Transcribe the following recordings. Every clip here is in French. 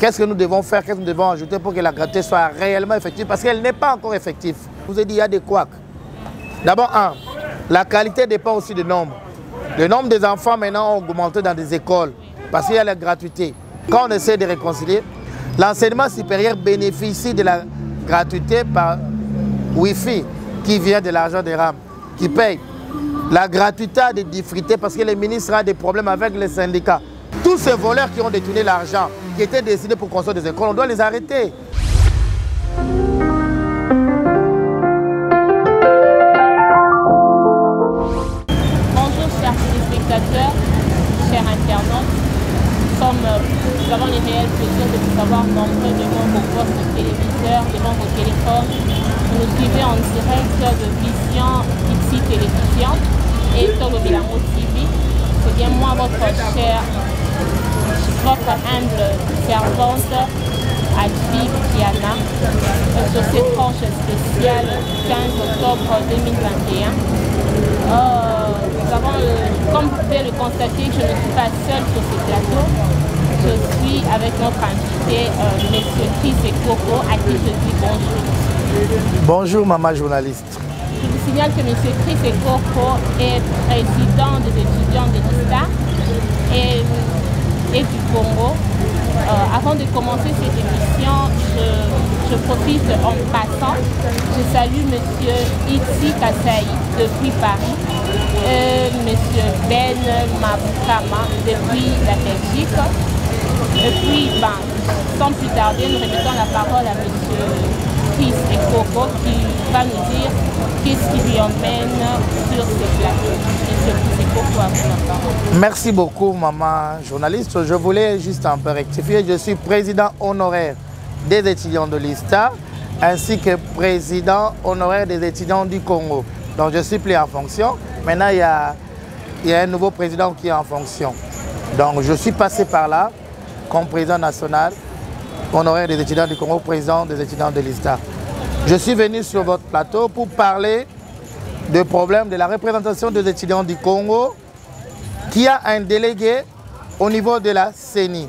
Qu'est-ce que nous devons faire, qu'est-ce que nous devons ajouter pour que la gratuité soit réellement effective? Parce qu'elle n'est pas encore effective. Je vous ai dit, il y a des couacs. D'abord, la qualité dépend aussi du nombre. Le nombre des enfants maintenant ont augmenté dans des écoles parce qu'il y a la gratuité. Quand on essaie de réconcilier, l'enseignement supérieur bénéficie de la gratuité par Wi-Fi qui vient de l'argent des RAM, qui paye. La gratuité a des difficultés parce que le ministre a des problèmes avec les syndicats. Tous ces voleurs qui ont détourné l'argent, qui étaient décidés pour construire des écoles, on doit les arrêter. Bonjour chers téléspectateurs, chers internautes. Nous avons le réel plaisir de vous avoir nombreux devant vos postes de téléviseurs, devant vos téléphones. Vous nous suivez en direct de Vision Ici Télévision et Togo Bilango TV. C'est bien moi, votre humble servante, Advi Kiana, sur cette tranche spéciale 15 octobre 2021. Comme vous pouvez le constater, je ne suis pas seule sur ce plateau. Je suis avec notre invité, M. Chris Ekoko, à qui je dis bonjour. Bonjour, maman journaliste. Je vous signale que M. Chris Ekoko est président des étudiants de l'ISTA et du Congo. Avant de commencer cette émission, je profite en passant. Je salue M. Itzi Kassaï depuis Paris, M. Ben Maboukama depuis la Belgique. Et puis, sans plus tarder, nous remettons la parole à M. Chris Ekoko qui va nous dire qu'est-ce qui lui emmène sur ces plateaux. M. Chris Ekoko, à vous la parole. Merci beaucoup, maman journaliste. Je voulais juste un peu rectifier. Je suis président honoraire des étudiants de l'ISTA ainsi que président honoraire des étudiants du Congo. Donc, je suis plus en fonction. Maintenant, il y a un nouveau président qui est en fonction. Donc, je suis passé par là comme président national honoraire des étudiants du Congo, président des étudiants de l'ISTA. Je suis venu sur votre plateau pour parler des problèmes de la représentation des étudiants du Congo qui a un délégué au niveau de la CENI.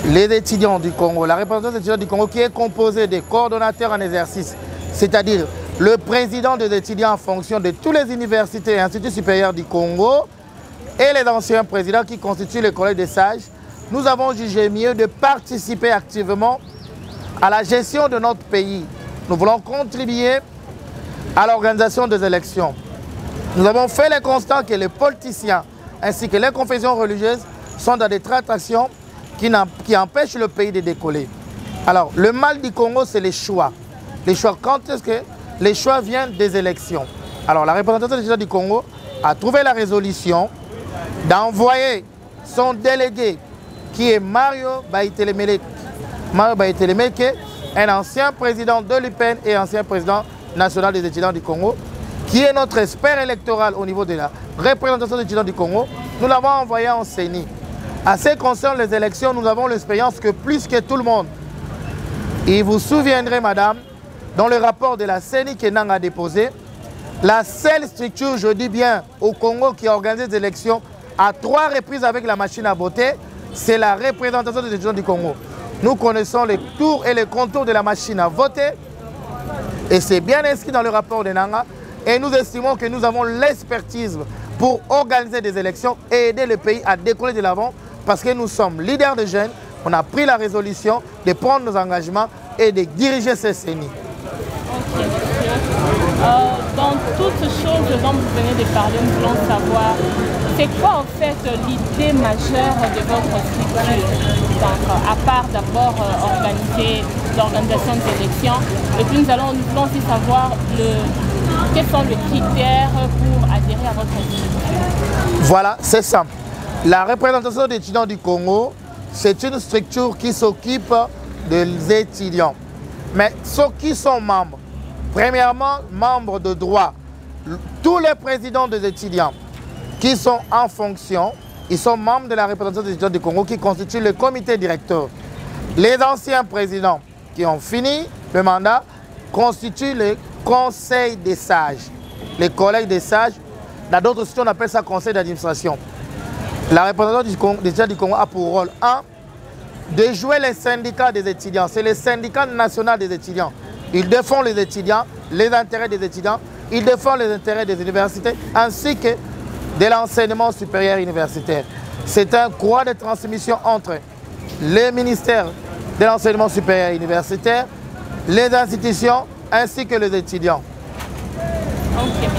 Les étudiants du Congo, la représentation des étudiants du Congo qui est composée des coordonnateurs en exercice, c'est-à-dire le président des étudiants en fonction de toutes les universités et instituts supérieurs du Congo et les anciens présidents qui constituent le collège des sages. Nous avons jugé mieux de participer activement à la gestion de notre pays. Nous voulons contribuer à l'organisation des élections. Nous avons fait le constat que les politiciens ainsi que les confessions religieuses sont dans des tractations qui empêchent le pays de décoller. Alors, le mal du Congo, c'est les choix. Les choix, quand est-ce que les choix viennent des élections? Alors, la représentation des étudiants du Congo a trouvé la résolution d'envoyer son délégué qui est Mario Baïtelemeke. Mario Baïtelemeke, un ancien président de l'UPN et ancien président national des étudiants du Congo, qui est notre expert électoral au niveau de la représentation des étudiants du Congo. Nous l'avons envoyé en CENI. À ce qui concerne les élections, nous avons l'expérience que plus que tout le monde. Et vous vous souviendrez, madame, dans le rapport de la CENI que Nang a déposé, la seule structure, je dis bien, au Congo qui a organisé des élections à 3 reprises avec la machine à voter, c'est la représentation des étudiants du Congo. Nous connaissons les tours et les contours de la machine à voter et c'est bien inscrit dans le rapport de Nanga et nous estimons que nous avons l'expertise pour organiser des élections et aider le pays à décoller de l'avant parce que nous sommes leaders de jeunes, on a pris la résolution de prendre nos engagements et de diriger ces CENI. Ok, dans toutes ces choses dont vous venez de parler, nous voulons savoir c'est quoi en fait l'idée majeure de votre structure? Donc, à part d'abord organiser l'organisation des élections, et puis nous voulons aussi savoir quels sont les critères pour adhérer à votre structure. Voilà, c'est simple. La représentation des étudiants du Congo, c'est une structure qui s'occupe des étudiants. Mais ceux qui sont membres, premièrement, membres de droit, tous les présidents des étudiants qui sont en fonction, ils sont membres de la représentation des étudiants du Congo qui constitue le comité directeur. Les anciens présidents qui ont fini le mandat constituent le conseil des sages, les collèges des sages. Dans d'autres situations, on appelle ça conseil d'administration. La représentation des étudiants du Congo a pour rôle 1, de jouer les syndicats des étudiants. C'est le syndicat national des étudiants. Ils défendent les étudiants, les intérêts des étudiants, ils défendent les intérêts des universités ainsi que de l'enseignement supérieur universitaire. C'est un croix de transmission entre les ministères de l'enseignement supérieur universitaire, les institutions ainsi que les étudiants. Ok, monsieur.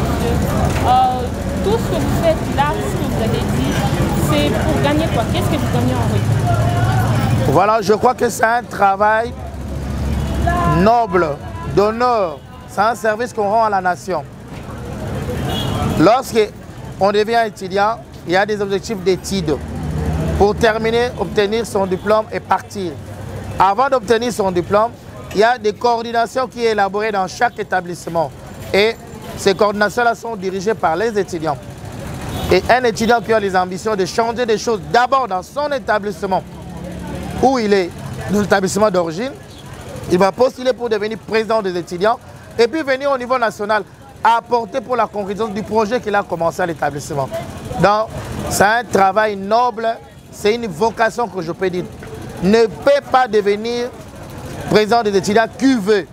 Tout ce que vous faites là, ce que vous avez dit, c'est pour gagner quoi? Qu'est-ce que vous gagnez en retour? Voilà, je crois que c'est un travail noble, d'honneur. C'est un service qu'on rend à la nation. Lorsqu'on devient étudiant, il y a des objectifs d'études. Pour terminer, obtenir son diplôme et partir. Avant d'obtenir son diplôme, il y a des coordinations qui sont élaborées dans chaque établissement. Et ces coordinations-là sont dirigées par les étudiants. Et un étudiant qui a les ambitions de changer des choses d'abord dans son établissement, où il est, dans l'établissement d'origine, il va postuler pour devenir président des étudiants et puis venir au niveau national apporter pour la concrétisation du projet qu'il a commencé à l'établissement. Donc, c'est un travail noble, c'est une vocation que je peux dire. Ne peut pas devenir président des étudiants qui veut.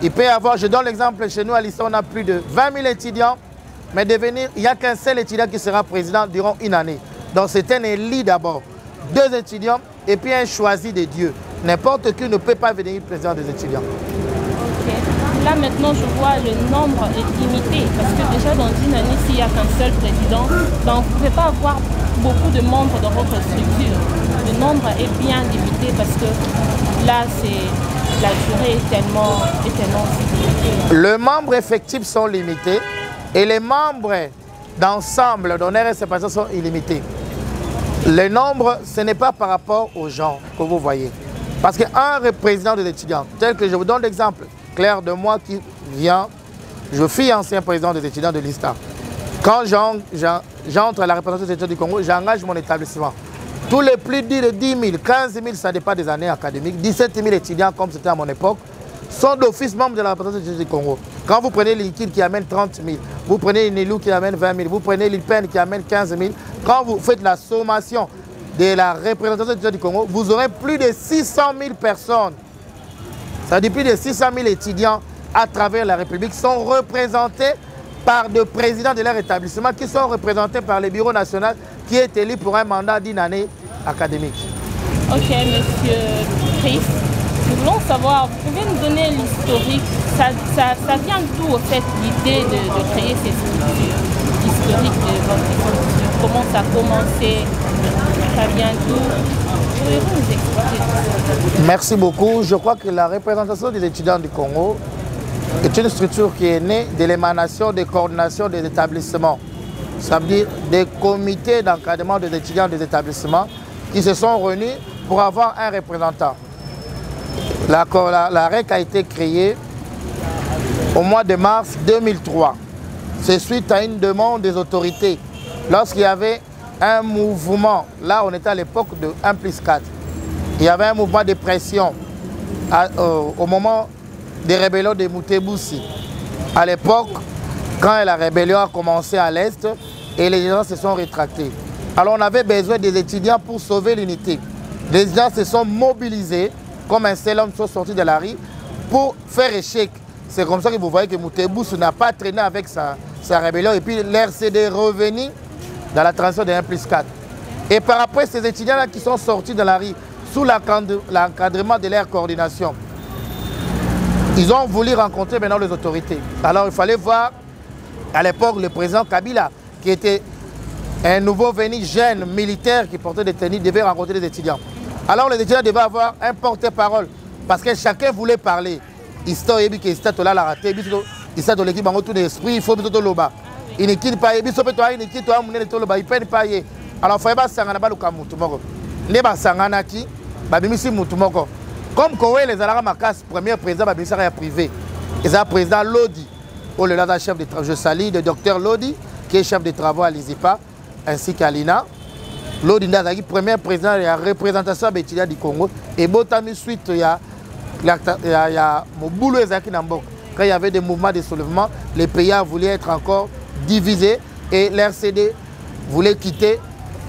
Il peut y avoir, je donne l'exemple, chez nous à l'ISTA, on a plus de 20 000 étudiants, mais devenir, il n'y a qu'un seul étudiant qui sera président durant une année. Donc c'est un élu d'abord, 2 étudiants et puis un choisi de Dieu. N'importe qui ne peut pas devenir président des étudiants. Okay. Là maintenant je vois le nombre est limité parce que déjà dans une année s'il n'y a qu'un seul président, donc vous ne pouvez pas avoir beaucoup de membres dans votre structure. Le nombre est bien limité parce que là la durée est tellement limitée. Les membres effectifs sont limités et les membres d'ensemble d'honneur et séparation sont illimités. Le nombre, ce n'est pas par rapport aux gens que vous voyez. Parce qu'un président des étudiants, tel que je vous donne l'exemple clair de moi qui vient, je suis ancien président des étudiants de l'ISTA. Quand j'entre à la représentation des étudiants du Congo, j'engage mon établissement. Tous les plus de 10 000, 15 000, ça dépend des années académiques, 17 000 étudiants, comme c'était à mon époque, sont d'office membres de la représentation des étudiants du Congo. Quand vous prenez l'IKID qui amène 30 000, vous prenez l'INELU qui amène 20 000, vous prenez l'IPEN qui amène 15 000, quand vous faites la sommation de la représentation des étudiants du Congo, vous aurez plus de 600 000 personnes. Ça dit plus de 600 000 étudiants à travers la République sont représentés par des présidents de leur établissement qui sont représentés par le bureau national qui est élu pour un mandat d'une année académique. Ok, monsieur Chris, nous voulons savoir, vous pouvez nous donner l'historique, ça vient d'où au fait l'idée de créer ces structures, l'historique de votre structure, comment ça a commencé, ça vient d'où? Pouvez-vous nous expliquer tout ça? Merci beaucoup. Je crois que la représentation des étudiants du Congo est une structure qui est née de l'émanation des coordinations des établissements. Ça veut dire des comités d'encadrement des étudiants des établissements qui se sont réunis pour avoir un représentant. La REC a été créée au mois de mars 2003. C'est suite à une demande des autorités. Lorsqu'il y avait un mouvement, là on était à l'époque de 1+4, il y avait un mouvement de pression au moment des rébellions de Moutebousi. À l'époque, quand la rébellion a commencé à l'Est, et les gens se sont rétractés. Alors on avait besoin des étudiants pour sauver l'unité. Les étudiants se sont mobilisés, comme un seul homme sont sortis de la rue, pour faire échec. C'est comme ça que vous voyez que Moutebousi n'a pas traîné avec sa rébellion, et puis l'RCD est revenu dans la transition de 1+4. Et par après, ces étudiants-là qui sont sortis de la rue, sous l'encadrement de leur coordination, ils ont voulu rencontrer maintenant les autorités. Alors il fallait voir, à l'époque, le président Kabila, qui était un nouveau venu jeune militaire qui portait des tenues, devait rencontrer les étudiants. Alors les étudiants devaient avoir un porte-parole, parce que chacun voulait parler. Histoire et que Histoire la raté, Histoire l'équipe en tout l'esprit, il faut tout le bas. Il ne quitte pas, il ne quitte pas, il ne quitte pas, il ne quitte pas. Alors il fallait pas s'en aller au Moutoumoko. Les Bassanganaki, Babimisi Moutoumoko. Comme Kowe, les Alara Makas, premier président Babimissara privé. Et c'est le président Lodi, ou le chef de travaux. Je salue le docteur Lodi, qui est chef de travaux à l'ISIPA, ainsi qu'à l'INA. Lodi Ndazaki, premier président de la représentation des étudiants du Congo. Et Botami, suite, il y a Moboulou Ezaki Nambok. Quand il y avait des mouvements de soulèvement, les pays voulaient être encore divisés et l'RCD voulait quitter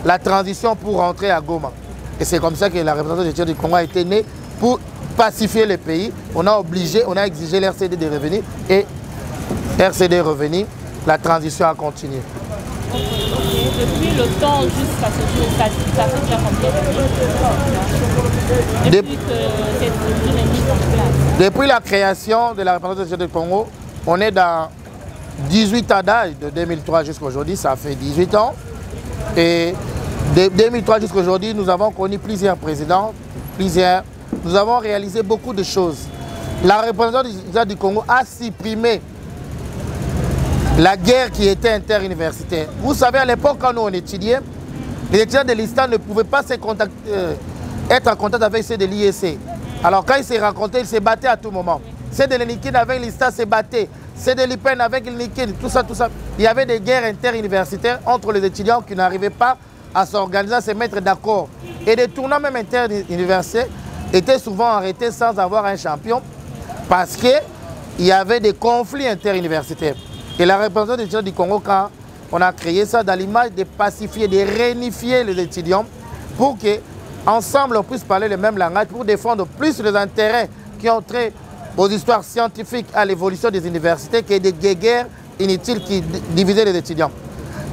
la transition pour rentrer à Goma. Et c'est comme ça que la représentation des étudiants du Congo a été née pour pacifier le pays. On a exigé l'RCD de revenir et RCD revenir, la transition a continué. Depuis le temps jusqu'à ce jour, ça fait déjà combien d'années depuis que cette structure est mise en place? Depuis la création de la représentation des étudiants du Congo, on est dans 18 ans d'âge, de 2003 jusqu'à aujourd'hui, ça fait 18 ans. Et de 2003 jusqu'à aujourd'hui, nous avons connu plusieurs présidents, nous avons réalisé beaucoup de choses. La représentation des étudiants du Congo a supprimé la guerre qui était interuniversitaire. Vous savez, à l'époque, quand nous on étudiait, les étudiants de l'ISTA ne pouvaient pas être en contact avec ceux de l'IEC. Alors quand ils se rencontraient, ils se battaient à tout moment. Ceux de l'INIKIN avec l'ISTA se battaient. Ceux de l'IPEN avec l'INIKIN, tout ça. Il y avait des guerres interuniversitaires entre les étudiants qui n'arrivaient pas à s'organiser, à se mettre d'accord. Et des tournois même interuniversitaires étaient souvent arrêtés sans avoir un champion parce qu'il y avait des conflits interuniversitaires. Et la représentation des étudiants du Congo, quand on a créé ça dans l'image de pacifier, de réunifier les étudiants pour qu'ensemble on puisse parler le même langage, pour défendre plus les intérêts qui ont trait aux histoires scientifiques, à l'évolution des universités, que des guerres inutiles qui divisaient les étudiants.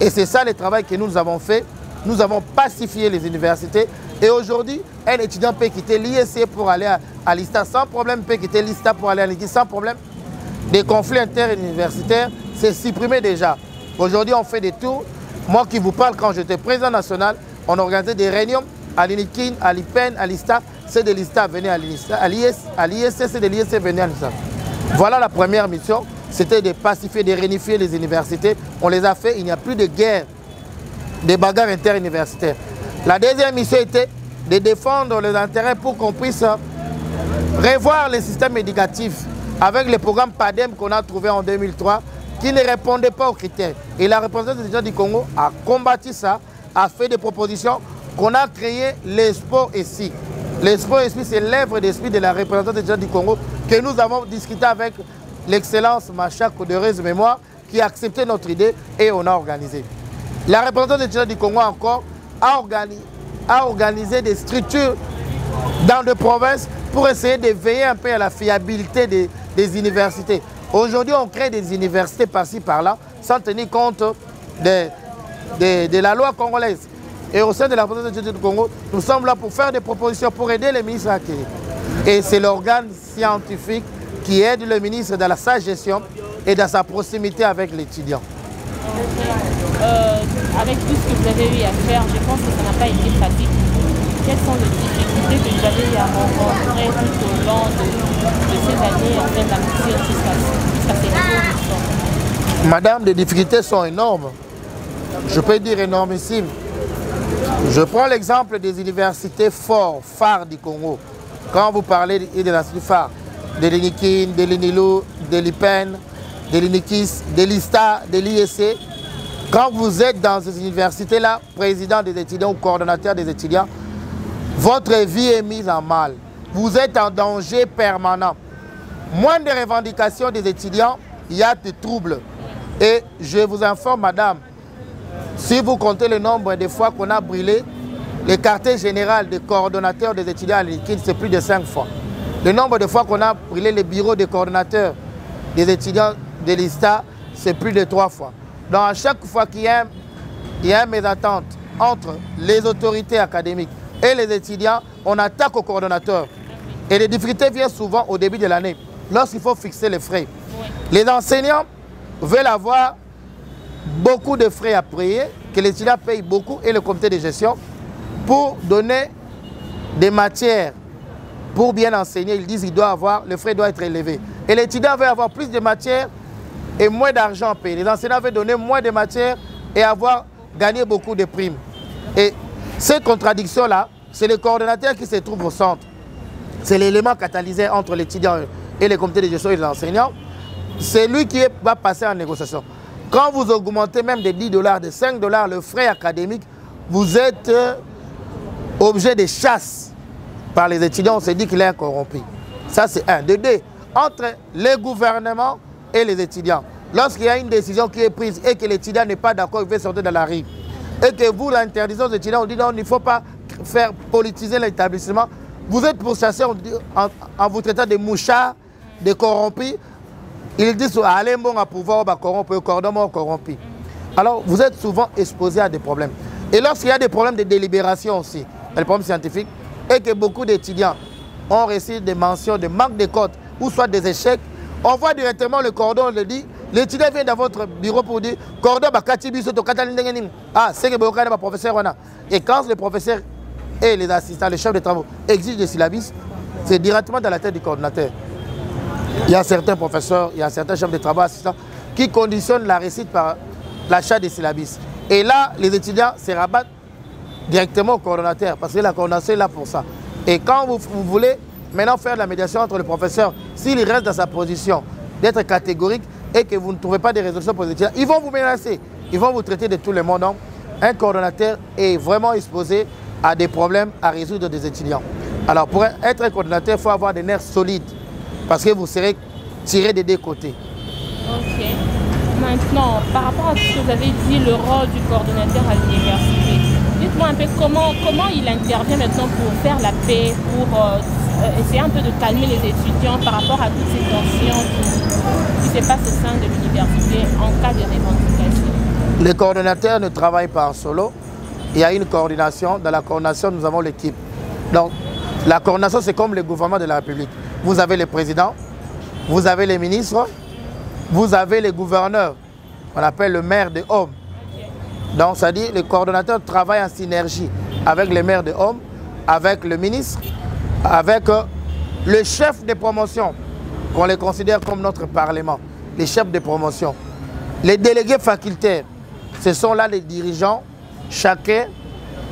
Et c'est ça le travail que nous avons fait. Nous avons pacifié les universités. Et aujourd'hui, un étudiant peut quitter l'IEC pour aller à l'ISTA sans problème, peut quitter l'ISTA pour aller à l'ISTA sans problème. Des conflits interuniversitaires, c'est supprimé déjà. Aujourd'hui, on fait des tours. Moi qui vous parle, quand j'étais président national, on organisait des réunions à l'INIKIN, à l'IPEN, à l'ISTA. C'est de l'ISTA venaient à l'ISTA. À l'IEC, c'est de l'IEC venaient à l'ISTA. Voilà la première mission. C'était de pacifier, de réunifier les universités. On les a fait. Il n'y a plus de guerre, de bagarres interuniversitaires. La deuxième mission était de défendre les intérêts pour qu'on puisse revoir le système éducatif avec le programme PADEM qu'on a trouvé en 2003 qui ne répondait pas aux critères. Et la représentation des étudiants du Congo a combattu ça, a fait des propositions qu'on a créé l'Expo ici. L'Expo ici, c'est l'œuvre d'esprit de la représentation des étudiants du Congo que nous avons discuté avec l'excellence Macha Codereuse Mémoire qui a accepté notre idée et on a organisé. La représentation des étudiants du Congo encore a organisé des structures dans des provinces pour essayer de veiller un peu à la fiabilité des universités. Aujourd'hui, on crée des universités par-ci, par-là, sans tenir compte de la loi congolaise. Et au sein de la représentation des étudiants du Congo, nous sommes là pour faire des propositions, pour aider les ministres à acquérir. Et c'est l'organe scientifique qui aide le ministre dans sa gestion et dans sa proximité avec l'étudiant. Avec tout ce que vous avez eu à faire, je pense que ça n'a pas été facile. Quelles sont les difficultés que vous avez eu à rencontrer tout au long de ces années en train d'aboutir jusqu'à ces niveaux? Madame, les difficultés sont énormes. Je peux dire énormissimes. Je prends l'exemple des universités phares du Congo. Quand vous parlez des instituts phares, de l'INIKIN, de l'INILU, de l'IPEN, de l'INIKIS, de l'ISTA, de l'IEC, quand vous êtes dans ces universités-là, président des étudiants ou coordonnateur des étudiants, votre vie est mise en mal. Vous êtes en danger permanent. Moins de revendications des étudiants, il y a des troubles. Et je vous informe, madame, si vous comptez le nombre de fois qu'on a brûlé le quartier général des coordonnateurs des étudiants à l'INIKIN, c'est plus de 5 fois. Le nombre de fois qu'on a brûlé les bureaux des coordonnateurs des étudiants de l'ISTA, c'est plus de 3 fois. Donc à chaque fois qu'il y a une mésentente entre les autorités académiques et les étudiants, on attaque au coordonnateur. Et les difficultés viennent souvent au début de l'année, lorsqu'il faut fixer les frais. Les enseignants veulent avoir beaucoup de frais à payer, que les étudiants payent beaucoup et le comité de gestion pour donner des matières. Pour bien enseigner, ils disent qu'il doit avoir, le frais doit être élevé. Et l'étudiant veut avoir plus de matières et moins d'argent à payer. Les enseignants veulent donner moins de matières et avoir gagné beaucoup de primes. Et cette contradiction-là, c'est le coordonnateur qui se trouve au centre. C'est l'élément catalyseur entre l'étudiant et les comités de gestion et les enseignants. C'est lui qui va passer en négociation. Quand vous augmentez même de 10 $, de 5 $ le frais académique, vous êtes objet de chasse par les étudiants. On se dit qu'il est corrompu. Ça, c'est un. De deux, entre les gouvernements et les étudiants. Lorsqu'il y a une décision qui est prise et que l'étudiant n'est pas d'accord, il veut sortir de la rue, et que vous l'interdisez aux étudiants, on dit non, il ne faut pas faire politiser l'établissement. Vous êtes pourchassé en vous traitant de mouchards, de corrompus. Ils disent allez bon à pouvoir corrompre, cordon corrompu. Alors vous êtes souvent exposé à des problèmes. Et lorsqu'il y a des problèmes de délibération aussi, des problèmes scientifiques, et que beaucoup d'étudiants ont reçu des mentions de manque de codes ou soit des échecs, on voit directement le cordon, on le dit, l'étudiant vient dans votre bureau pour dire cordon ah c'est que le professeur. Et quand le professeur et les assistants, les chefs de travaux exigent des syllabus, c'est directement dans la tête du coordinateur. Il y a certains professeurs, il y a certains chefs de travaux assistants qui conditionnent la réussite par l'achat des syllabus. Et là, les étudiants se rabattent directement au coordonnateur parce que la coordination est là pour ça. Et quand vous voulez maintenant faire la médiation entre le professeur, s'il reste dans sa position d'être catégorique et que vous ne trouvez pas de résolution pour les étudiants, ils vont vous menacer, ils vont vous traiter de tout le monde. Donc, un coordonnateur est vraiment exposé à des problèmes à résoudre des étudiants. Alors, pour être un coordonnateur, il faut avoir des nerfs solides parce que vous serez tiré des deux côtés. Ok. Maintenant, par rapport à ce que vous avez dit, le rôle du coordonnateur à l'université, dites-moi un peu comment il intervient maintenant pour faire la paix, pour essayer un peu de calmer les étudiants par rapport à toutes ces tensions qui se passent au sein de l'université en cas de revendication. Les coordonnateurs ne travaillent pas en solo. Il y a une coordination. Dans la coordination, nous avons l'équipe. Donc, la coordination, c'est comme le gouvernement de la République. Vous avez le président, vous avez les ministres, vous avez les gouverneurs, on appelle le maire de Homme. Donc, ça dit, les coordonnateurs travaillent en synergie avec les maires de Homme, avec le ministre, avec le chef de promotion, qu'on les considère comme notre parlement, les chefs de promotion. Les délégués facultaires, ce sont là les dirigeants, chacun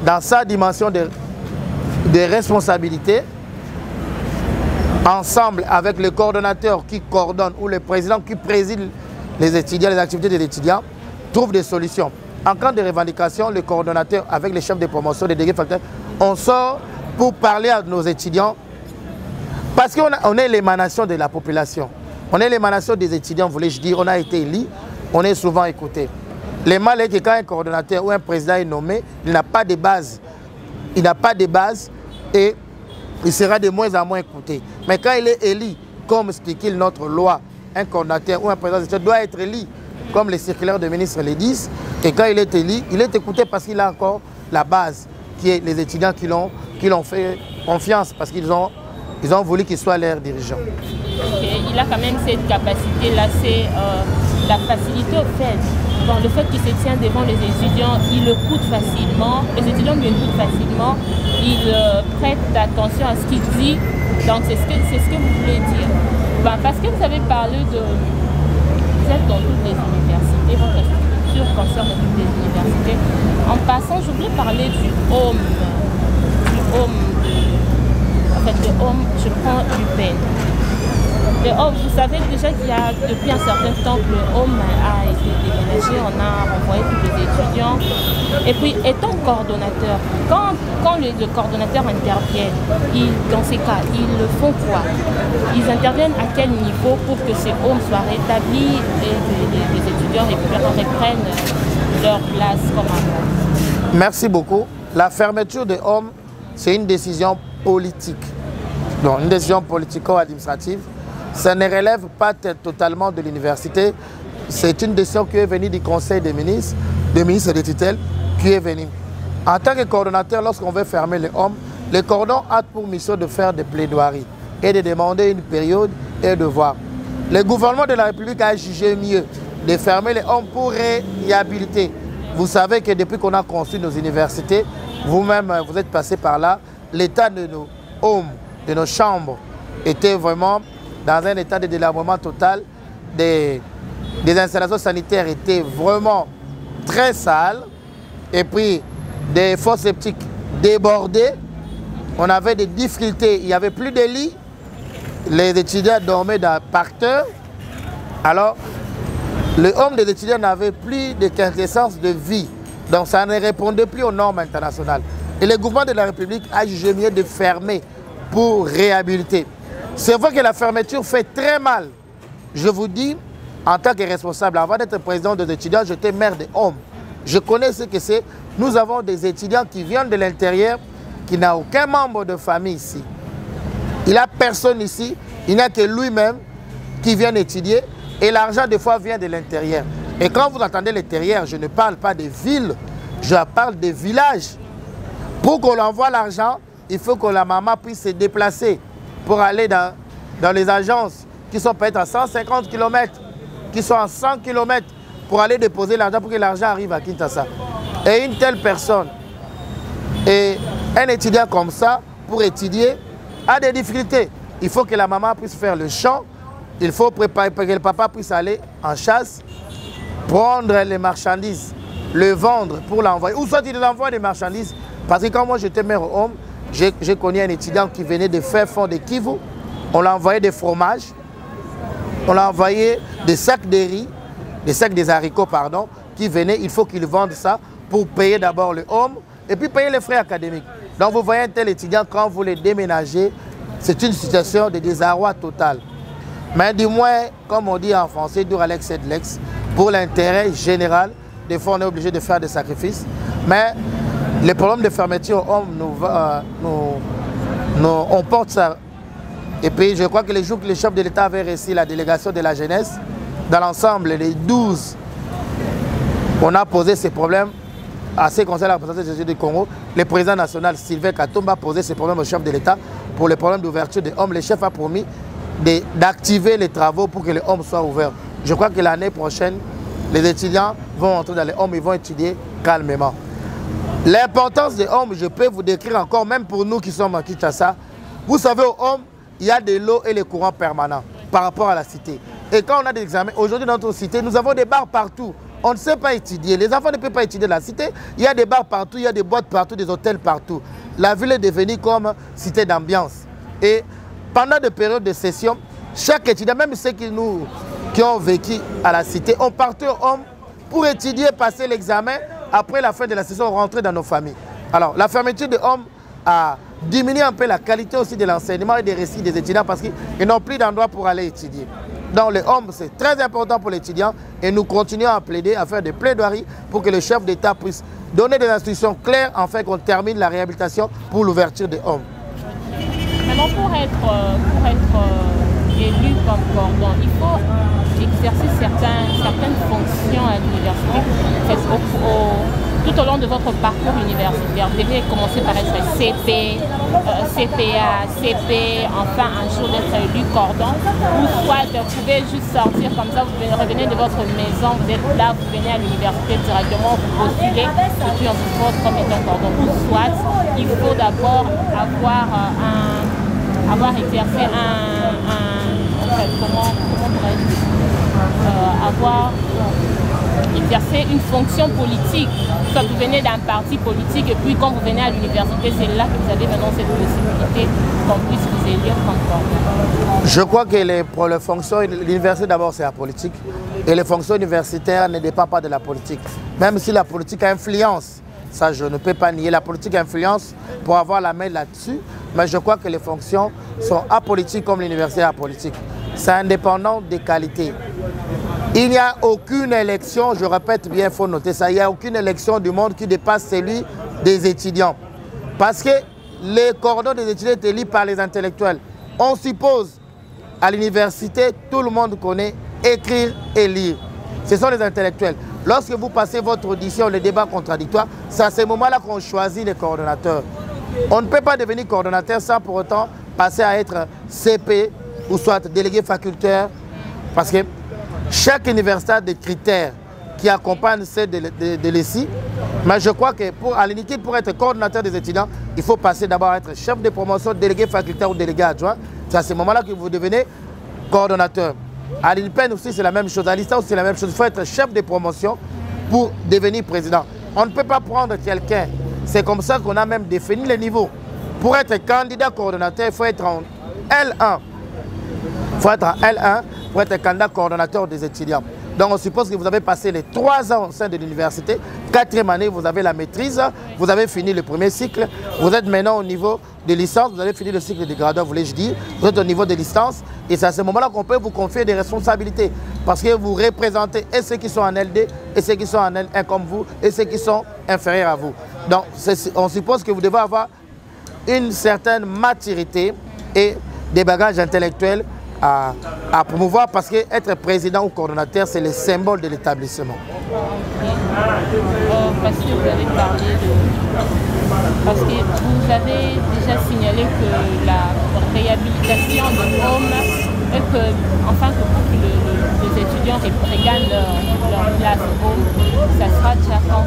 dans sa dimension de responsabilité, ensemble avec le coordonnateur qui coordonne ou le président qui préside les étudiants, les activités des étudiants, trouve des solutions. En cas de revendication, le coordonnateur avec les chefs de promotion, les délégués facteurs, on sort pour parler à nos étudiants parce qu'on est l'émanation de la population. On est l'émanation des étudiants, voulais-je dire, on a été élus, on est souvent écouté. Le mal est que quand un coordonnateur ou un président est nommé, il n'a pas de base. Il n'a pas de base et il sera de moins en moins écouté. Mais quand il est élu, comme expliqué notre loi, un coordonnateur ou un président doit être élu, comme les circulaires de ministre le disent. Et quand il est élu, il est écouté parce qu'il a encore la base, qui est les étudiants qui l'ont fait confiance, parce qu'ils ont voulu qu'il soit leur dirigeant. Okay. Il a quand même cette capacité-là, c'est la facilité au fait. Bon, le fait qu'il se tient devant les étudiants, il écoute facilement, les étudiants lui écoutent facilement, il prête attention à ce qu'il dit, donc c'est ce que vous voulez dire. Ben, parce que vous avez parlé de... Vous êtes dans toutes les universités, votre structure concerne toutes les universités. En passant, je voulais parler du home. En fait, le home, je prends du peine. Le home, vous savez déjà qu'il y a depuis un certain temps que le home a été déménagé, on a renvoyé tous les étudiants. Et puis, étant coordonnateur, quand les coordonnateurs interviennent, dans ces cas, ils le font quoi? Ils interviennent à quel niveau pour que ces homes soient rétablis et que les étudiants reprennent leur place comme avant? Merci beaucoup. La fermeture des homes, c'est une décision politique. Donc, une décision politico-administrative. Ça ne relève pas totalement de l'université. C'est une décision qui est venue du Conseil des ministres de tutelle, qui est venue. En tant que coordonnateur, lorsqu'on veut fermer les hommes, le cordon a pour mission de faire des plaidoiries et de demander une période et de voir. Le gouvernement de la République a jugé mieux de fermer les hommes pour réhabiliter. Vous savez que depuis qu'on a construit nos universités, vous-même, vous êtes passé par là, l'état de nos hommes, de nos chambres, était vraiment dans un état de délabrement total. Des installations sanitaires étaient vraiment très sales. Et puis, des fosses septiques débordées. On avait des difficultés. Il n'y avait plus de lits. Les étudiants dormaient par terre. Alors, le home des étudiants n'avait plus de quintessence de vie. Donc, ça ne répondait plus aux normes internationales. Et le gouvernement de la République a jugé mieux de fermer pour réhabiliter. C'est vrai que la fermeture fait très mal. Je vous dis, en tant que responsable, avant d'être président des étudiants, j'étais maire de Homme. Je connais ce que c'est. Nous avons des étudiants qui viennent de l'intérieur qui n'a aucun membre de famille ici. Il n'a personne ici, il n'y a que lui-même qui vient étudier et l'argent des fois vient de l'intérieur. Et quand vous entendez l'intérieur, je ne parle pas des villes, je parle des villages. Pour qu'on envoie l'argent, il faut que la maman puisse se déplacer pour aller dans les agences qui sont peut-être à 150 km, qui sont à 100 km pour aller déposer l'argent pour que l'argent arrive à Kinshasa. Et une telle personne et un étudiant comme ça, pour étudier, a des difficultés. Il faut que la maman puisse faire le champ, il faut préparer pour que le papa puisse aller en chasse, prendre les marchandises, le vendre pour l'envoyer. Ou soit il envoie des marchandises. Parce que quand moi j'étais maire au Homme, j'ai connu un étudiant qui venait de faire fond de Kivu. On l'a envoyé des fromages, on l'a envoyé des sacs de riz, des sacs des haricots, pardon, qui venaient. Il faut qu'il vende ça pour payer d'abord le Homme et puis payer les frais académiques. Donc vous voyez un tel étudiant, quand vous les déménagez, c'est une situation de désarroi total. Mais du moins, comme on dit en français, dur Alex et Lex, pour l'intérêt général, des fois on est obligé de faire des sacrifices. Mais les problèmes de fermeture, on porte ça. Et puis je crois que les jours que le chef de l'État avait reçu la délégation de la jeunesse, dans l'ensemble, les 12, on a posé ces problèmes à ce qui concerne la représentation du Congo. Le président national Sylvain Katumba a posé ces problèmes au chef de l'État pour les problèmes d'ouverture des hommes. Le chef a promis d'activer les travaux pour que les hommes soient ouverts. Je crois que l'année prochaine, les étudiants vont entrer dans les hommes, ils vont étudier calmement. L'importance des hommes, je peux vous décrire encore, même pour nous qui sommes à Kinshasa. Vous savez, aux hommes, il y a de l'eau et les courants permanents par rapport à la cité. Et quand on a des examens, aujourd'hui dans notre cité, nous avons des bars partout. On ne sait pas étudier. Les enfants ne peuvent pas étudier la cité. Il y a des bars partout, il y a des boîtes partout, des hôtels partout. La ville est devenue comme cité d'ambiance. Et pendant des périodes de session, chaque étudiant, même ceux qui ont vécu à la cité, on partait aux hommes pour étudier, passer l'examen. Après la fin de la session, on rentrait dans nos familles. Alors, la fermeture des hommes a diminué un peu la qualité aussi de l'enseignement et des récits des étudiants parce qu'ils n'ont plus d'endroit pour aller étudier. Donc, les hommes, c'est très important pour l'étudiant et nous continuons à plaider, à faire des plaidoiries pour que le chef d'État puisse donner des instructions claires afin qu'on termine la réhabilitation pour l'ouverture des hommes. Maintenant, pour être élu comme cordon, il faut exercer certaines fonctions à l'université. Tout au long de votre parcours universitaire, vous devez commencer par être CP, CPA, CP, enfin un jour d'être élu cordon. Ou soit vous pouvez juste sortir comme ça, vous revenez de votre maison, vous êtes là, vous venez à l'université directement, vous postulez, et puis on vous vote comme étant cordon. Ou soit il faut d'abord avoir exercé avoir exercer une fonction politique. Soit vous venez d'un parti politique et puis quand vous venez à l'université, c'est là que vous avez maintenant cette possibilité qu'on puisse vous élire comme cordon. Je crois que les fonctions, l'université d'abord c'est la politique et les fonctions universitaires ne dépendent pas de la politique. Même si la politique influence, ça je ne peux pas nier, la politique influence pour avoir la main là-dessus, mais je crois que les fonctions sont apolitiques comme l'université est apolitique. C'est indépendant des qualités. Il n'y a aucune élection, je répète bien, il faut noter ça, il n'y a aucune élection du monde qui dépasse celui des étudiants. Parce que les cordons des étudiants sont élus par les intellectuels. On suppose à l'université, tout le monde connaît écrire et lire. Ce sont les intellectuels. Lorsque vous passez votre audition, le débat contradictoire, c'est à ce moment-là qu'on choisit les coordonnateurs. On ne peut pas devenir coordonnateur sans pour autant passer à être CP ou soit délégué facultaire. Parce que chaque université a des critères qui accompagnent ceux de l'ESI. Mais je crois que à l'UNIKID, pour être coordonnateur des étudiants, il faut passer d'abord à être chef de promotion, délégué facultaire ou délégué adjoint. C'est à ce moment-là que vous devenez coordonnateur. À l'INPEN aussi, c'est la même chose. À l'ISTA aussi, c'est la même chose. Il faut être chef de promotion pour devenir président. On ne peut pas prendre quelqu'un. C'est comme ça qu'on a même défini les niveaux. Pour être candidat coordonnateur, il faut être en L1. Il faut être en L1 pour être candidat coordonnateur des étudiants. Donc on suppose que vous avez passé les 3 ans au sein de l'université. 4e année, vous avez la maîtrise. Vous avez fini le premier cycle. Vous êtes maintenant au niveau de licence. Vous avez fini le cycle de gradation, voulais-je dire. Vous êtes au niveau de licence. Et c'est à ce moment-là qu'on peut vous confier des responsabilités. Parce que vous représentez et ceux qui sont en LD, et ceux qui sont en L1 comme vous, et ceux qui sont inférieurs à vous. Donc on suppose que vous devez avoir une certaine maturité et des bagages intellectuels à promouvoir, parce qu'être président ou coordonnateur, c'est le symbole de l'établissement. Parce que vous avez parlé de... Parce que vous avez déjà signalé que la réhabilitation de l'homme et que, enfin, que pour que les étudiants regagnent leur place au home, ça sera déjà quand?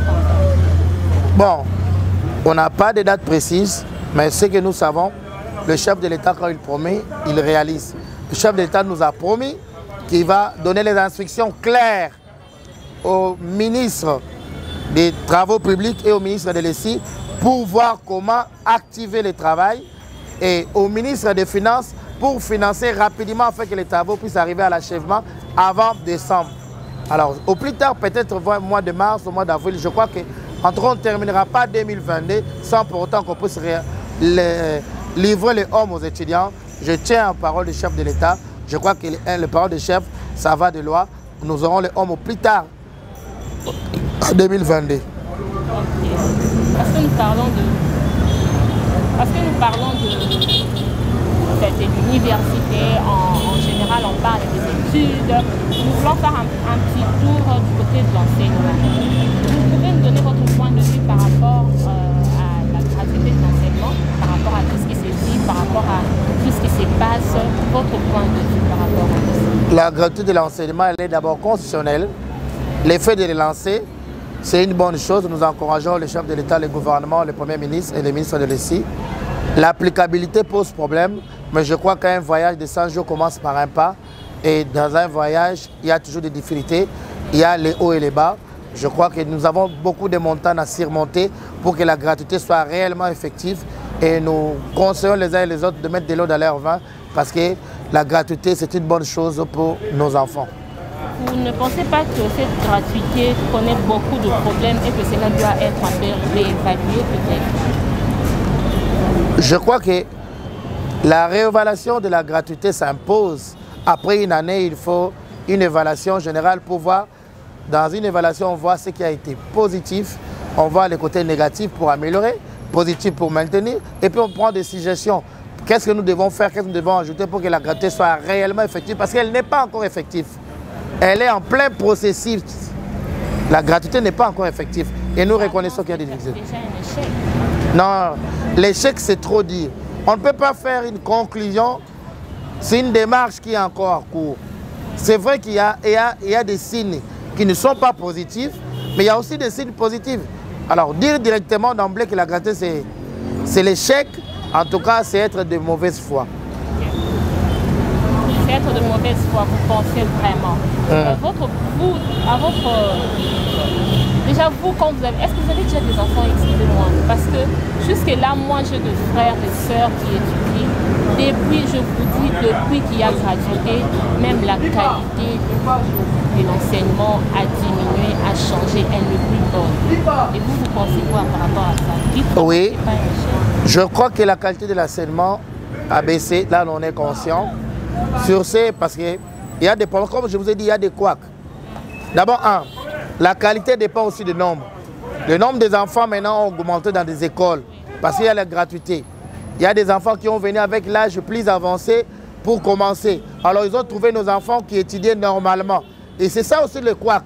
Bon, on n'a pas de date précise, mais ce que nous savons, le chef de l'État, quand il promet, il réalise. Le chef de l'État nous a promis qu'il va donner les instructions claires au ministre des Travaux publics et au ministre de l'ESI pour voir comment activer le travail, et au ministre des Finances pour financer rapidement afin que les travaux puissent arriver à l'achèvement avant décembre. Alors, au plus tard, peut-être au mois de mars, au mois d'avril, je crois qu'on ne terminera pas 2022 sans pour autant qu'on puisse livrer les hommes aux étudiants. Je tiens en parole du chef de l'État. Je crois que le parole du chef, ça va de loi. Nous aurons les hommes au plus tard en 2022. Parce que nous parlons de l'université, en général, on parle des études. Nous voulons faire un petit tour du côté de l'enseignement. Vous pouvez nous donner votre point de vue par rapport à la gratuité de l'enseignement, par rapport à tout ce qui s'est dit, par rapport à tout ce qui se passe, votre point de vue par rapport à ça? La gratuité de l'enseignement, elle est d'abord constitutionnelle. L'effet de les lancer, c'est une bonne chose. Nous encourageons le chef de l'État, le gouvernement, le Premier ministre et le ministre de l'ESI. L'applicabilité pose problème, mais je crois qu'un voyage de 100 jours commence par un pas. Et dans un voyage, il y a toujours des difficultés. Il y a les hauts et les bas. Je crois que nous avons beaucoup de montagnes à surmonter pour que la gratuité soit réellement effective. Et nous conseillons les uns et les autres de mettre de l'eau dans leur vin, parce que la gratuité, c'est une bonne chose pour nos enfants. Vous ne pensez pas que cette gratuité connaît beaucoup de problèmes et que cela doit être un peu réévalué peut-être? Je crois que la réévaluation de la gratuité s'impose. Après une année, il faut une évaluation générale pour voir. Dans une évaluation, on voit ce qui a été positif, on voit les côtés négatifs pour améliorer, positif pour maintenir, et puis on prend des suggestions. Qu'est-ce que nous devons faire, qu'est-ce que nous devons ajouter pour que la gratuité soit réellement effective, parce qu'elle n'est pas encore effective. Elle est en plein processus. La gratuité n'est pas encore effective. Et nous reconnaissons qu'il y a des difficultés. C'est déjà un échec. Non, l'échec, c'est trop dire. On ne peut pas faire une conclusion. C'est une démarche qui est encore en cours. C'est vrai qu'il y a des signes qui ne sont pas positifs, mais il y a aussi des signes positifs. Alors, dire directement d'emblée que la gratuité, c'est l'échec, en tout cas, c'est être de mauvaise foi. C'est être de mauvaise foi, vous pensez vraiment. Déjà, vous, quand vous avez... Est-ce que vous avez déjà des enfants? Excusez-moi. Parce que jusque-là, moi, j'ai des frères et sœurs qui étudient. Depuis, je vous dis, depuis qu'il y a gratuité, même la qualité de l'enseignement a diminué, a changé, elle n'est plus bonne. Et vous, vous pensez quoi par rapport à ça? Oui, je crois que la qualité de l'enseignement a baissé. Là, on est conscient. Sur ce, parce qu'il y a des problèmes, comme je vous ai dit, il y a des couacs. D'abord, la qualité dépend aussi du nombre. Le nombre des enfants maintenant ont augmenté dans des écoles parce qu'il y a la gratuité. Il y a des enfants qui ont venu avec l'âge plus avancé pour commencer. Alors ils ont trouvé nos enfants qui étudiaient normalement. Et c'est ça aussi le couac.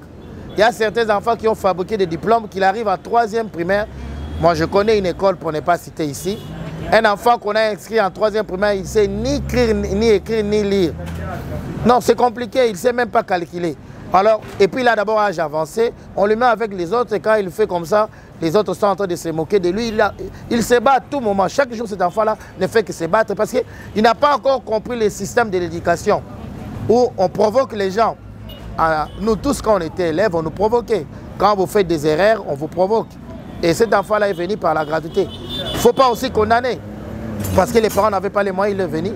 Il y a certains enfants qui ont fabriqué des diplômes, qui arrivent en 3e primaire. Moi je connais une école pour ne pas citer ici. Un enfant qu'on a inscrit en 3e primaire, il ne sait ni écrire, ni lire. Non, c'est compliqué, il ne sait même pas calculer. Alors, et puis il a d'abord âge avancé, on le met avec les autres et quand il fait comme ça, les autres sont en train de se moquer de lui. Il se bat à tout moment. Chaque jour, cet enfant-là ne fait que se battre parce qu'il n'a pas encore compris le système de l'éducation où on provoque les gens. Nous tous, quand on était élèves, on nous provoquait. Quand vous faites des erreurs, on vous provoque. Et cet enfant-là est venu par la gratuité. Il ne faut pas aussi condamner. Parce que les parents n'avaient pas les moyens, il est venu.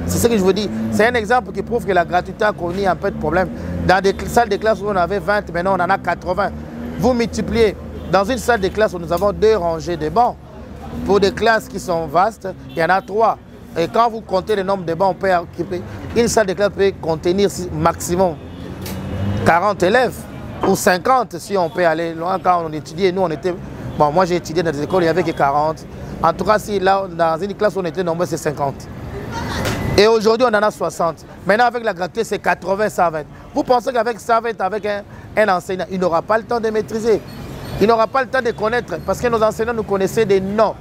C'est ce que je vous dis. C'est un exemple qui prouve que la gratuité a connu un peu de problème. Dans des salles de classe où on avait 20, maintenant on en a 80. Vous multipliez. Dans une salle de classe où nous avons 2 rangées de bancs, pour des classes qui sont vastes, il y en a 3. Et quand vous comptez le nombre de bancs, on peut occuper. Une salle de classe peut contenir maximum 40 élèves ou 50 si on peut aller loin. Quand on étudiait, nous on était... Bon, moi j'ai étudié dans des écoles, il n'y avait que 40. En tout cas, si là, dans une classe où on était nombreux, c'est 50. Et aujourd'hui, on en a 60. Maintenant, avec la gratuité, c'est 80, 120. Vous pensez qu'avec 120, avec un enseignant, il n'aura pas le temps de maîtriser. Il n'aura pas le temps de connaître. Parce que nos enseignants nous connaissaient des noms,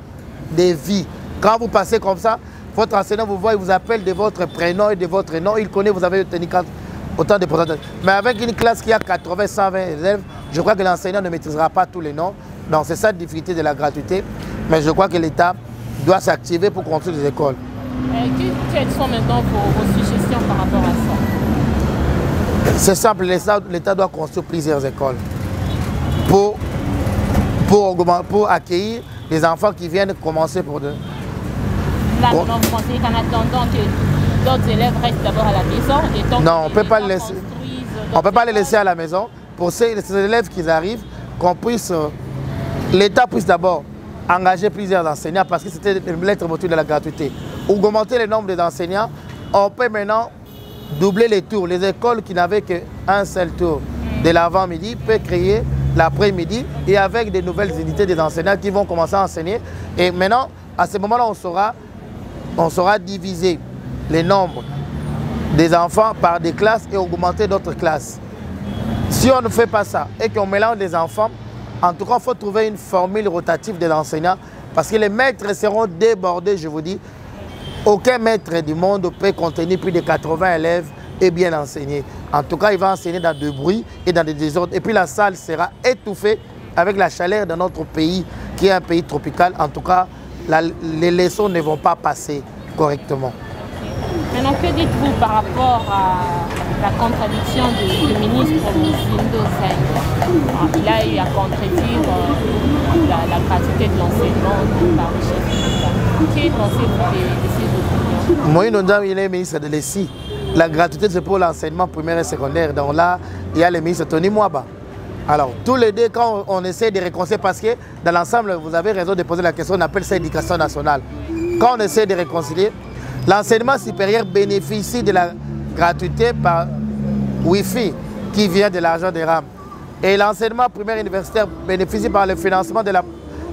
des vies. Quand vous passez comme ça, votre enseignant vous voit, il vous appelle de votre prénom et de votre nom. Il connaît, vous avez tenu autant de pourcentages. Mais avec une classe qui a 80, 120 élèves, je crois que l'enseignant ne maîtrisera pas tous les noms. Donc c'est ça la difficulté de la gratuité. Mais je crois que l'État doit s'activer pour construire des écoles. Quelles sont maintenant vos suggestions par rapport à ça? C'est simple, l'État doit construire plusieurs écoles pour accueillir les enfants qui viennent commencer pour deux. Là, vous pensez qu'en attendant que d'autres élèves restent d'abord à la maison et donc non, on ne peut pas les laisser. On ne peut pas les laisser à la maison. Pour ces élèves qui arrivent, l'État puisse d'abord engager plusieurs enseignants parce que c'était l'être motif de la gratuité. Augmenter le nombre d'enseignants, on peut maintenant doubler les tours. Les écoles qui n'avaient qu'un seul tour de l'avant-midi peuvent créer l'après-midi et avec des nouvelles unités des enseignants qui vont commencer à enseigner. Et maintenant, à ce moment-là, on saura diviser le nombre des enfants par des classes et augmenter d'autres classes. Si on ne fait pas ça et qu'on mélange les enfants, en tout cas, il faut trouver une formule rotative des enseignants parce que les maîtres seront débordés, je vous dis. Aucun maître du monde peut contenir plus de 80 élèves et bien enseigner. En tout cas, il va enseigner dans du bruit et dans des désordres. Et puis la salle sera étouffée avec la chaleur de notre pays, qui est un pays tropical. En tout cas, les leçons ne vont pas passer correctement. Maintenant, que dites-vous par rapport à la contradiction du ministre Zindo Zeng? Il a eu à contredire la gratuité de l'enseignement par le chef de l'État. Que pensez-vous de ces opinions? Moi, il est ministre de l'ESI. La gratuité, c'est pour l'enseignement primaire et secondaire. Donc là, il y a le ministre Tony Mwaba. Alors, tous les deux, quand on essaie de réconcilier, parce que dans l'ensemble, vous avez raison de poser la question, on appelle ça éducation nationale. Quand on essaie de réconcilier, l'enseignement supérieur bénéficie de la gratuité par Wi-Fi qui vient de l'argent des RAM. Et l'enseignement primaire universitaire bénéficie par le financement de la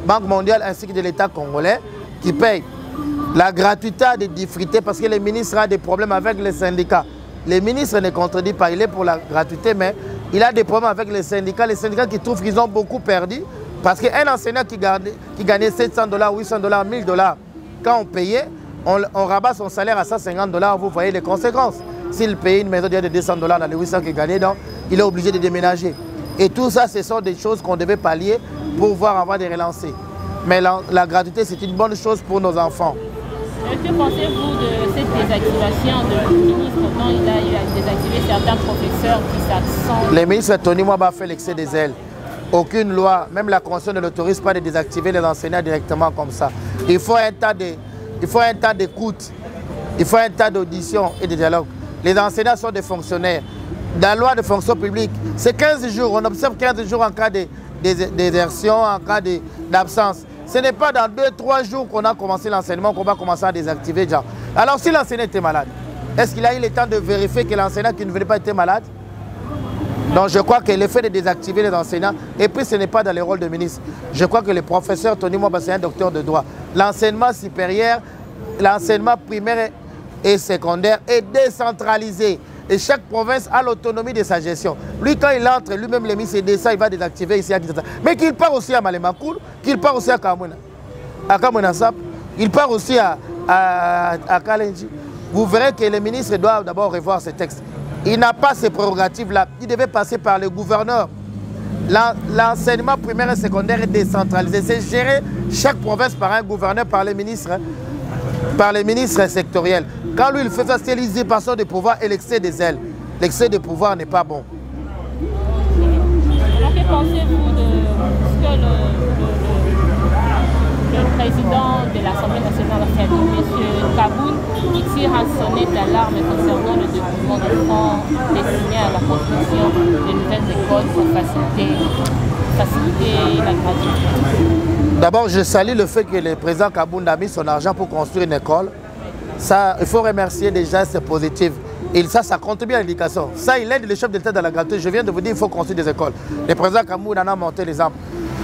Banque mondiale ainsi que de l'État congolais qui paye. La gratuité a des difficultés parce que le ministre a des problèmes avec les syndicats. Le ministre ne contredit pas, il est pour la gratuité, mais il a des problèmes avec les syndicats qui trouvent qu'ils ont beaucoup perdu. Parce qu'un enseignant qui gagnait $700, $800, $1000, quand on payait, on rabat son salaire à $150, vous voyez les conséquences. S'il payait une maison de $200 dans les 800 qu'il gagnait, donc, il est obligé de déménager. Et tout ça, ce sont des choses qu'on devait pallier pour pouvoir avoir des relancées. Mais la gratuité, c'est une bonne chose pour nos enfants. Que pensez-vous de cette désactivation du ministre dont il a eu à désactiver certains professeurs qui s'absentent? Le ministre Tony Mwaba a fait l'excès des ailes. Aucune loi, même la Constitution ne l'autorise pas de désactiver les enseignants directement comme ça. Il faut un tas d'écoute, il faut un tas d'auditions et de dialogue. Les enseignants sont des fonctionnaires. Dans la loi de fonction publique, c'est 15 jours. On observe 15 jours en cas de désertion, en cas d'absence. Ce n'est pas dans 2-3 jours qu'on a commencé l'enseignement qu'on va commencer à désactiver déjà. Alors si l'enseignant était malade, est-ce qu'il a eu le temps de vérifier que l'enseignant qui ne venait pas était malade? Donc je crois que le fait de désactiver les enseignants, et puis ce n'est pas dans le rôle de ministre. Je crois que le professeur Tony Mwaba, c'est un docteur de droit. L'enseignement supérieur, l'enseignement primaire et secondaire est décentralisé. Et chaque province a l'autonomie de sa gestion. Lui, quand il entre, lui-même, le ministre de ça, il va désactiver ici à Kinshasa. Mais qu'il part aussi à Malemakoul, qu'il part aussi à Kamuna Sap, il part aussi à Kalenji. Vous verrez que le ministre doit d'abord revoir ce texte. Il n'a pas ces prérogatives-là. Il devait passer par le gouverneur. L'enseignement primaire et secondaire est décentralisé. C'est géré chaque province par un gouverneur, par les ministres sectoriels. Quand lui, il fait ça, c'est l'usurpation de pouvoir et l'excès des ailes. L'excès de pouvoir n'est pas bon. Alors, que pensez-vous de ce que le président de l'Assemblée nationale a fait, M. Kaboun, qui tire un sonnet d'alarme concernant le développement des fonds destinés à la construction de nouvelles écoles pour faciliter la gratuité? D'abord, je salue le fait que le président Kaboun a mis son argent pour construire une école. Ça, il faut remercier des gestes positifs. Et ça contribue à l'éducation. Ça, il aide le chef de l'État dans la gratuité. Je viens de vous dire qu'il faut construire des écoles. Le président Kaboun en a monté l'exemple.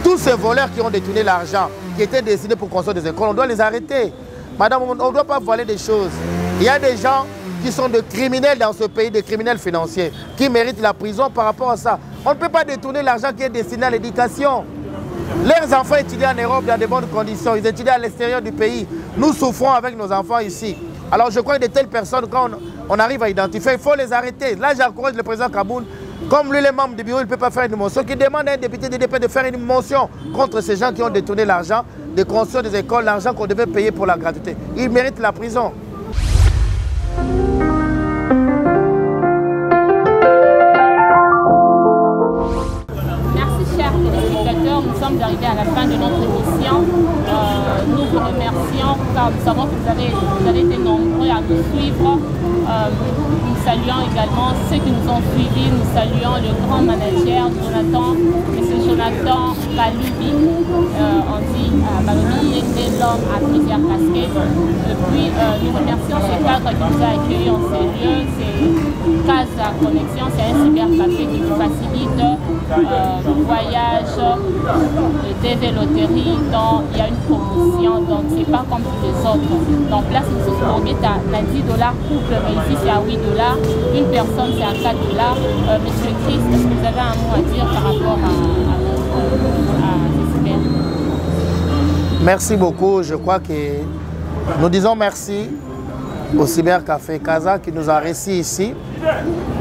Tout Tous ces voleurs qui ont détourné l'argent, qui étaient destinés pour construire des écoles, on doit les arrêter. Madame, on ne doit pas voler des choses. Il y a des gens qui sont de criminels dans ce pays, des criminels financiers, qui méritent la prison par rapport à ça. On ne peut pas détourner l'argent qui est destiné à l'éducation. Leurs enfants étudient en Europe dans de bonnes conditions, ils étudient à l'extérieur du pays. Nous souffrons avec nos enfants ici. Alors je crois que de telles personnes, quand on arrive à identifier, il faut les arrêter. Là, j'encourage le président Kaboun, comme lui, les membres du bureau, il ne peut pas faire une motion, qui demande à un député de DP de faire une motion contre ces gens qui ont détourné l'argent, de construire des écoles, l'argent qu'on devait payer pour la gratuité. Ils méritent la prison. Nous sommes arrivés à la fin de notre émission. Nous vous remercions car nous savons que vous avez été nombreux à nous suivre. Nous saluons également ceux qui nous ont suivis. Nous saluons le grand manager Jonathan, M. Jonathan Balubi. On dit Balubi est l'homme à plusieurs casquettes. Et puis nous remercions ces cadres qui nous ont accueillis en ces lieux. C'est Casa Connexion, c'est un cybercafé qui nous facilite le voyage, des loteries, donc il y a une promotion, donc c'est pas comme tous les autres. Donc là, c'est ce est à 10 $, couple, mais ici c'est à 8 $, une personne c'est à 4 $. Monsieur Chris, est-ce que vous avez un mot à dire par rapport à ces cyber? Merci beaucoup, je crois que nous disons merci au cybercafé Casa qui nous a reçus ici.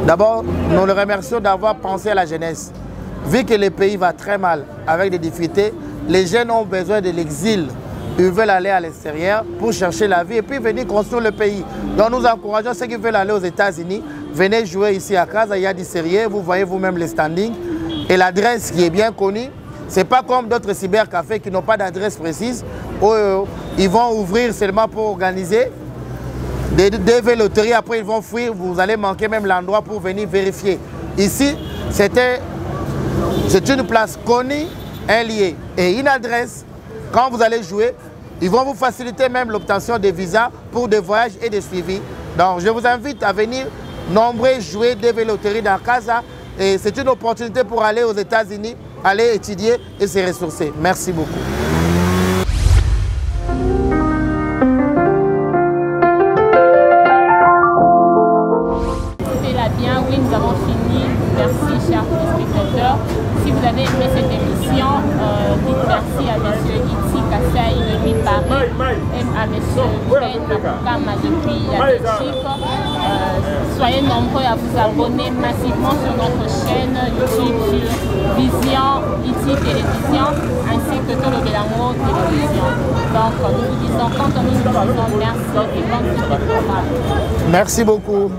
D'abord, nous le remercions d'avoir pensé à la jeunesse. Vu que le pays va très mal, avec des difficultés, les jeunes ont besoin de l'exil. Ils veulent aller à l'extérieur pour chercher la vie et puis venir construire le pays. Donc nous encourageons ceux qui veulent aller aux États-Unis, venez jouer ici à Casa, il y a du sérieux, vous voyez vous-même les standings. Et l'adresse qui est bien connue, ce n'est pas comme d'autres cybercafés qui n'ont pas d'adresse précise, où ils vont ouvrir seulement pour organiser des loteries, après ils vont fuir, vous allez manquer même l'endroit pour venir vérifier. Ici, c'est une place connue, un lieu et une adresse. Quand vous allez jouer, ils vont vous faciliter même l'obtention des visas pour des voyages et des suivis. Donc je vous invite à venir nombreux jouer des loteries dans Casa. Et c'est une opportunité pour aller aux États-Unis, aller étudier et se ressourcer. Merci beaucoup. Oui, nous avons fini. Merci, chers téléspectateurs. Si vous avez aimé cette émission, dites merci à M. Itzi Kassaï depuis Paris et à M. Ben Nakukama depuis la Belgique. Soyez nombreux à vous abonner massivement sur notre chaîne YouTube sur Vision, Itzi Télévision, ainsi que Tolo Belango Télévision. Donc, nous vous disons, quand nous vous disons merci et bonne soirée. Merci beaucoup.